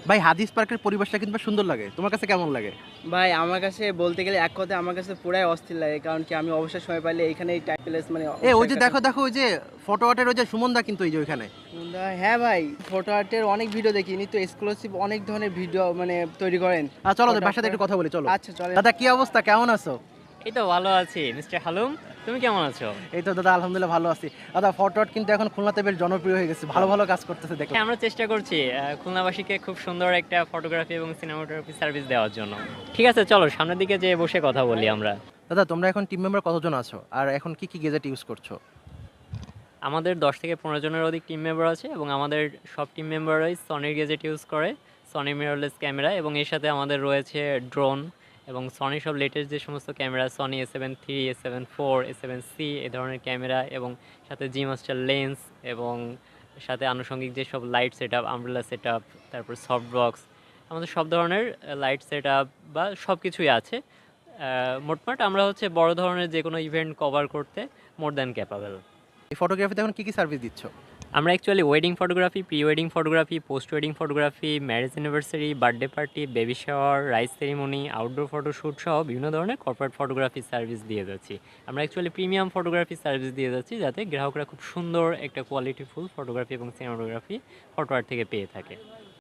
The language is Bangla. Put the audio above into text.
ভাই হাদিস পার্কের পরিবেশটা কিন্তু বেশ সুন্দর লাগে, তোমার কাছে কেমন লাগে? ভাই আমার কাছে বলতে গেলে এক কথায় আমার কাছে পুরাই অস্থির লাগে, কারণ কি আমি অবসর সময় পাইলে এইখানেই টাইম প্লেস মানে ওই যে দেখো দেখো ওই যে ফটো আর্টের ওই যে সুমন দা কিন্তু এই যে ওইখানে। হ্যাঁ ভাই, ফটো আর্টের অনেক ভিডিও দেখি, ইনি তো এক্সক্লুসিভ অনেক ধরনের ভিডিও মানে তৈরি করেন। চলো Photo ভাইয়ের সাথে art একটু কথা বলি, চলো। আচ্ছা চলেন। দাদা কি অবস্থা, কেমন আছো? এই তো ভালো আছি মিস্টার হালুম। তুমি কেমন আছো? এই তো দাদা আলহামদুলিল্লাহ ভালো আছি। দাদা ফটো আর্ট কিন্তু এখন খুলনাতে বেশ জনপ্রিয় হয়ে গেছে, ভালো ভালো কাজ করতেছে দেখো। হ্যাঁ, আমরা চেষ্টা করছি খুলনাবাসীকে খুব সুন্দর একটা ফটোগ্রাফি এবং সিনেমাটোগ্রাফি সার্ভিস দেওয়ার জন্য। ঠিক আছে, চলো সামনের দিকে যেয়ে বসে কথা বলি আমরা। দাদা তোমরা এখন টিম মেম্বার কতজন আছো, আর এখন কি কি গেজেট ইউজ করছো? আমাদের 10 থেকে 15 জনের অধিক টিম মেম্বার আছে এবং আমাদের সব টিম মেম্বাররাই সনির গেজেট ইউজ করে, সনি মিররলেস ক্যামেরা, এবং এর সাথে আমাদের রয়েছে ড্রোন এবং সনি সব লেটেস্ট যে সমস্ত camera, Sony A7 III, A7 IV, A7C এ ধরনের ক্যামেরা, এবং সাথে জি মাস্টার লেন্স, এবং সাথে আনুষঙ্গিক যেসব light set up, umbrella set up, তারপর সফট বক্স, আমাদের সব ধরনের লাইট সেট আপ বা সব কিছুই আছে। মোটমাট আমরা হচ্ছে বড় ধরনের যে কোনো ইভেন্ট কভার করতে মোর দ্যান ক্যাপাবল। এই ফটোগ্রাফিতে এখন কি কি সার্ভিস দিচ্ছ? আমরা actually wedding photography, pre wedding photography, post wedding photography, marriage anniversary, birthday party, baby shower, rice ceremony, outdoor photoshoot সহ বিভিন্ন ধরনের কর্পোরেট ফটোগ্রাফি সার্ভিস দিয়ে যাচ্ছি। আমরা অ্যাকচুয়ালি প্রিমিয়াম ফটোগ্রাফি সার্ভিস দিয়ে যাচ্ছি, যাতে গ্রাহকরা খুব সুন্দর একটা কোয়ালিটিফুল ফটোগ্রাফি এবং সিনেমাটোগ্রাফি ফটো আর্ট থেকে পেয়ে থাকে।